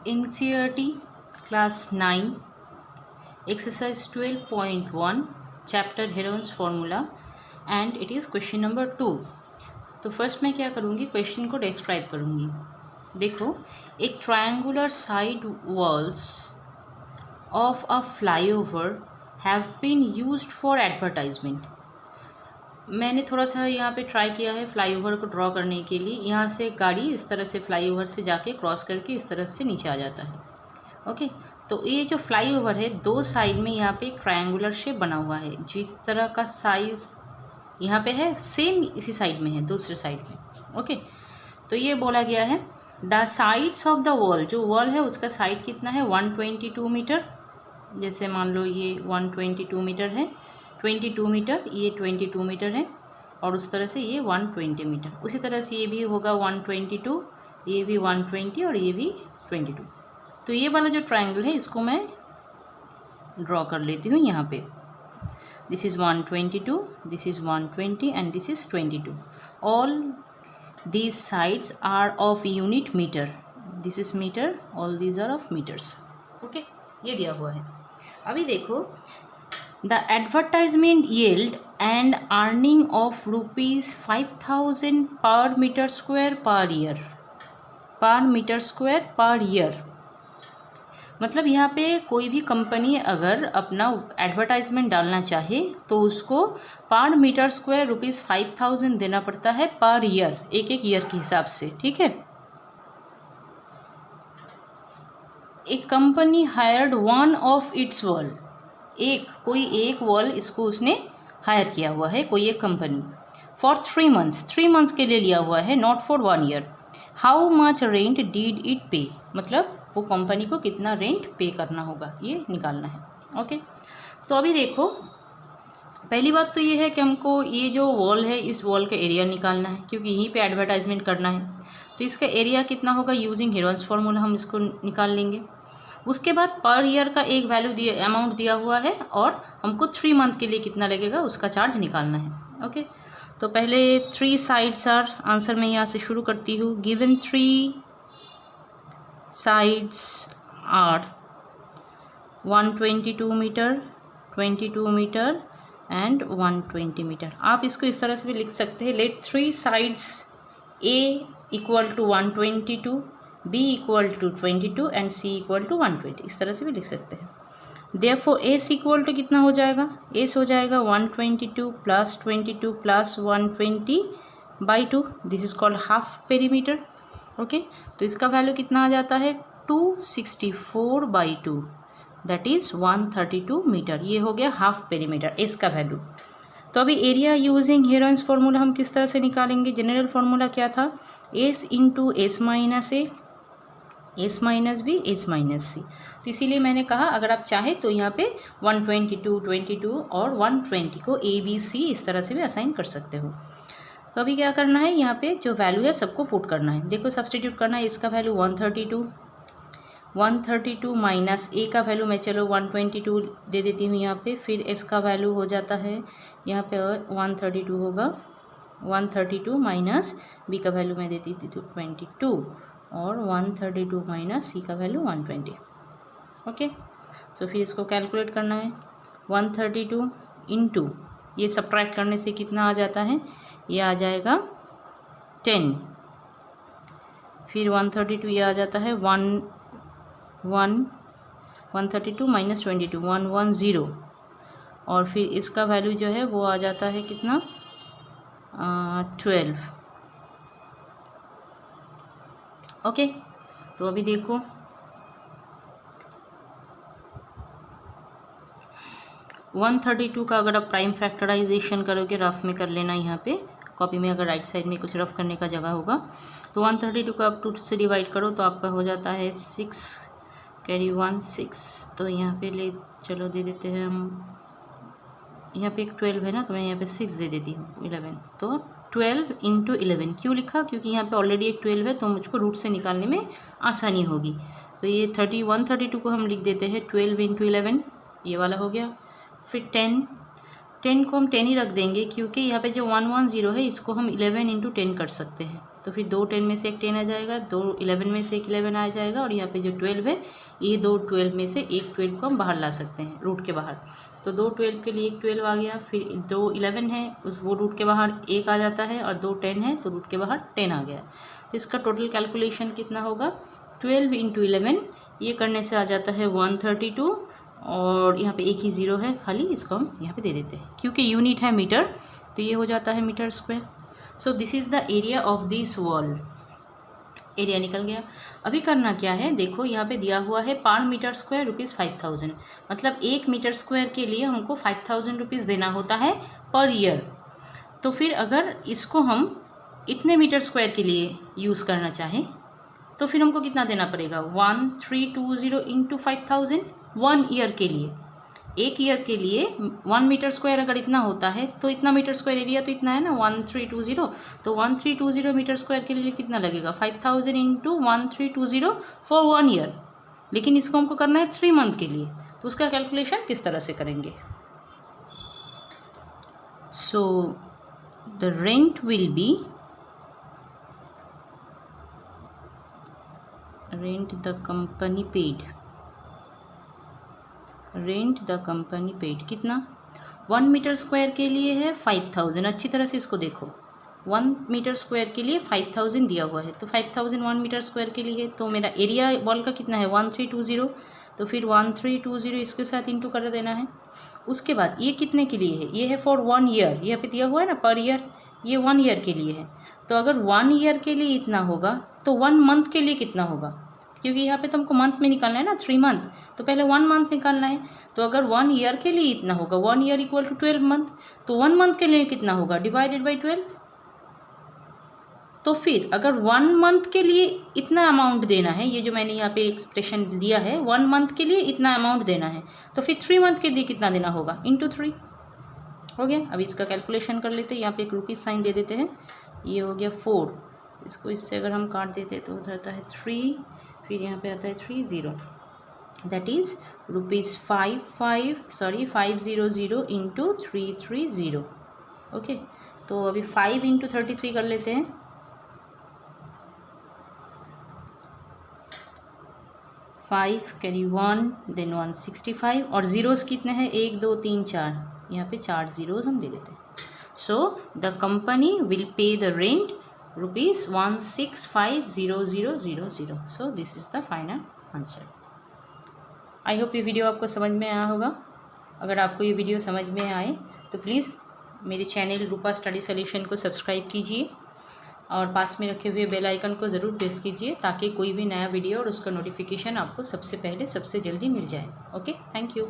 NCERT Class 9 Exercise 12.1 Chapter Heron's Formula and it is question number 2। तो first मैं क्या करूँगी, क्वेश्चन को डिस्क्राइब करूँगी। देखो, एक triangular side walls of a flyover have been used for advertisement. मैंने थोड़ा सा यहाँ पे ट्राई किया है फ्लाईओवर को ड्रॉ करने के लिए। यहाँ से गाड़ी इस तरह से फ्लाईओवर से जाके क्रॉस करके इस तरफ से नीचे आ जाता है। ओके, तो ये जो फ्लाईओवर है दो साइड में यहाँ पे एक ट्रायंगुलर शेप बना हुआ है। जिस तरह का साइज़ यहाँ पे है सेम इसी साइड में है, दूसरे साइड में। ओके, तो ये बोला गया है the sides of the wall, जो वॉल है उसका साइड कितना है 122 मीटर। जैसे मान लो ये 122 मीटर है, 22 मीटर, ये 22 मीटर है और उस तरह से ये 120 मीटर। उसी तरह से ये भी होगा 122, ये भी 120 और ये भी 22। तो ये वाला जो ट्रायंगल है इसको मैं ड्रॉ कर लेती हूँ यहाँ पे। This is 122, this is 120 and this is 22। All these sides are of unit metre. This is metre, all these are of metres. Okay, ये दिया हुआ है। अभी देखो, the advertisement yield and earning of ₹5,000 per metre square per year. Per metre square per year मतलब यहाँ पे कोई भी कंपनी अगर अपना एडवर्टाइजमेंट डालना चाहे तो उसको पर मीटर स्क्वायर ₹5,000 देना पड़ता है पर ईयर, एक एक ईयर के हिसाब से। ठीक है। एक company hired one of its wall, कोई एक वॉल इसको उसने हायर किया हुआ है, कोई एक कंपनी, फॉर 3 मंथ्स, 3 मंथ्स के लिए लिया हुआ है, not for 1 year. How much rent did it पे, मतलब वो कंपनी को कितना रेंट पे करना होगा ये निकालना है। ओके, तो अभी देखो, पहली बात तो ये है कि हमको ये जो वॉल है इस वॉल का एरिया निकालना है, क्योंकि यहीं पे एडवर्टाइजमेंट करना है। तो इसका एरिया कितना होगा, यूजिंग हेरोन्स फार्मूला हम इसको निकाल लेंगे। उसके बाद पर ईयर का एक वैल्यू अमाउंट दिया हुआ है और हमको 3 मंथ के लिए कितना लगेगा उसका चार्ज निकालना है। ओके, तो पहले 3 साइड्स आर, आंसर मैं यहाँ से शुरू करती हूँ। Given 3 sides are 122 metre, 22 metre and 120 metre. आप इसको इस तरह से भी लिख सकते हैं, let 3 sides A equal to 122, B equal to 22 and C equal to 120। इस तरह से भी लिख सकते हैं। देयरफॉर S इक्वल टू कितना हो जाएगा, S हो जाएगा 122 plus 22 plus 120/2। This is called half perimeter. Okay, तो इसका वैल्यू कितना आ जाता है 264/2, दैट इज़ 132 मीटर। ये हो गया हाफ पेरीमीटर एस का वैल्यू। तो अभी एरिया यूजिंग हेरोन्स फार्मूला हम किस तरह से निकालेंगे। जनरल फार्मूला क्या था, S into S minus A, S minus B, S minus C. तो इसीलिए मैंने कहा अगर आप चाहें तो यहाँ पे 122, 22 और 120 को ए बी सी इस तरह से भी असाइन कर सकते हो। तो अभी क्या करना है, यहाँ पे जो वैल्यू है सबको पुट करना है। देखो, सब्सटीट्यूट करना है। इसका वैल्यू 132 माइनस ए का वैल्यू मैं चलो 122 दे देती हूँ यहाँ पे। फिर एस का वैल्यू हो जाता है यहाँ पे 132 होगा, 132 माइनस बी का वैल्यू मैं देती थी 22 और 132 माइनस सी का वैल्यू 120। ओके, सो फिर इसको कैलकुलेट करना है। 132 इंटू ये सब्ट्रैक्ट करने से कितना आ जाता है, ये आ जाएगा 10। फिर 132 ये आ जाता है 132 माइनस 22, 110 और फिर इसका वैल्यू जो है वो आ जाता है कितना 12। ओके, तो अभी देखो, वन 132 का अगर आप प्राइम फैक्टराइजेशन करोगे, रफ में कर लेना, यहाँ पे कॉपी में अगर राइट साइड में कुछ रफ करने का जगह होगा तो 132 को आप 2 से डिवाइड करो तो आपका हो जाता है 6 कैरी 1 6। तो यहाँ पे ले चलो दे देते हैं हम, यहाँ पे एक 12 है ना, तो मैं यहाँ पे 6 दे देती हूँ 11। तो 12 इंटू 11 क्यों लिखा, क्योंकि यहाँ पे ऑलरेडी एक 12 है तो मुझको रूट से निकालने में आसानी होगी। तो ये 132 को हम लिख देते हैं 12 इंटू 11, ये वाला हो गया। फिर 10 को हम 10 ही रख देंगे, क्योंकि यहाँ पे जो 110 है इसको हम 11 इंटू 10 कर सकते हैं। तो फिर 2 10 में से एक 10 आ जाएगा, 2 11 में से एक 11 आ जाएगा, और यहाँ पे जो 12 है ये 2 12 में से एक 12 को हम बाहर ला सकते हैं रूट के बाहर। तो 2 12 के लिए एक 12 आ गया, फिर 2 11 है वो रूट के बाहर एक आ जाता है, और 2 10 है तो रूट के बाहर 10 आ गया। तो इसका टोटल कैलकुलेशन कितना होगा, 12 × 11, ये करने से आ जाता है 132, और यहाँ पे एक ही ज़ीरो है खाली, इसको हम यहाँ पे दे देते हैं क्योंकि यूनिट है मीटर, तो ये हो जाता है metre square. So this is the area of this wall. Area निकल गया। अभी करना क्या है, देखो यहाँ पे दिया हुआ है पर मीटर स्क्वायर ₹5000, मतलब 1 मीटर स्क्वायर के लिए हमको 5000 रुपीज़ देना होता है पर ईयर। तो फिर अगर इसको हम इतने मीटर स्क्वायर के लिए यूज़ करना चाहें तो फिर हमको कितना देना पड़ेगा, 1320 × 5000 1 ईयर के लिए। एक ईयर के लिए 1 मीटर स्क्वायर अगर इतना होता है तो इतना मीटर स्क्वायर एरिया तो इतना है ना 1320, तो 1320 मीटर स्क्वायर के लिए कितना लगेगा, 5000 × 1320 फॉर 1 ईयर। लेकिन इसको हमको करना है 3 मंथ के लिए, तो उसका कैलकुलेशन किस तरह से करेंगे। So the rent will be rent the company paid कितना, 1 मीटर स्क्वायर के लिए है 5000। अच्छी तरह से इसको देखो, 1 मीटर स्क्वायर के लिए 5000 दिया हुआ है, तो 5000 1 मीटर स्क्वायर के लिए है, तो मेरा एरिया वॉल का कितना है 1320, तो फिर 1320 इसके साथ इंटू कर देना है। उसके बाद ये कितने के लिए है, ये है फॉर 1 ईयर, यहाँ पे दिया हुआ है ना पर ईयर, ये 1 ईयर के लिए है। तो अगर 1 ईयर के लिए इतना होगा तो 1 मंथ के लिए कितना होगा, क्योंकि यहाँ पे तो हमको मंथ में निकालना है ना 3 मंथ, तो पहले 1 मंथ निकालना है। तो अगर 1 ईयर के लिए इतना होगा, 1 ईयर इक्वल टू 12 मंथ, तो 1 मंथ के लिए कितना होगा, डिवाइडेड बाई 12। तो फिर अगर 1 मंथ के लिए इतना अमाउंट देना है, ये जो मैंने यहाँ पे एक्सप्रेशन दिया है 1 मंथ के लिए इतना अमाउंट देना है, तो फिर 3 मंथ के लिए कितना देना होगा, × 3 हो गया। अभी इसका कैलकुलेशन कर लेते हैं, यहाँ पे एक रुपीज़ साइन दे देते हैं, ये हो गया 4, इसको इससे अगर हम काट देते तो उधर आता है 3, फिर यहाँ पे आता है 30, दैट इज़ ₹500 × 330। ओके, तो अभी 5 × 33 कर लेते हैं, 5 कैरी 1 देन 165, और ज़ीरोज़ कितने हैं 1 2 3 4, यहाँ पे 4 ज़ीरोज़ हम दे देते हैं। So the company will pay the rent ₹165,000। So this is the final answer. I hope ये वीडियो आपको समझ में आया होगा। अगर आपको ये वीडियो समझ में आए तो प्लीज़ मेरे चैनल रूपा स्टडी सॉल्यूशन को सब्सक्राइब कीजिए, और पास में रखे हुए बेल आइकन को ज़रूर प्रेस कीजिए ताकि कोई भी नया वीडियो और उसका नोटिफिकेशन आपको सबसे पहले सबसे जल्दी मिल जाए। Okay, thank you.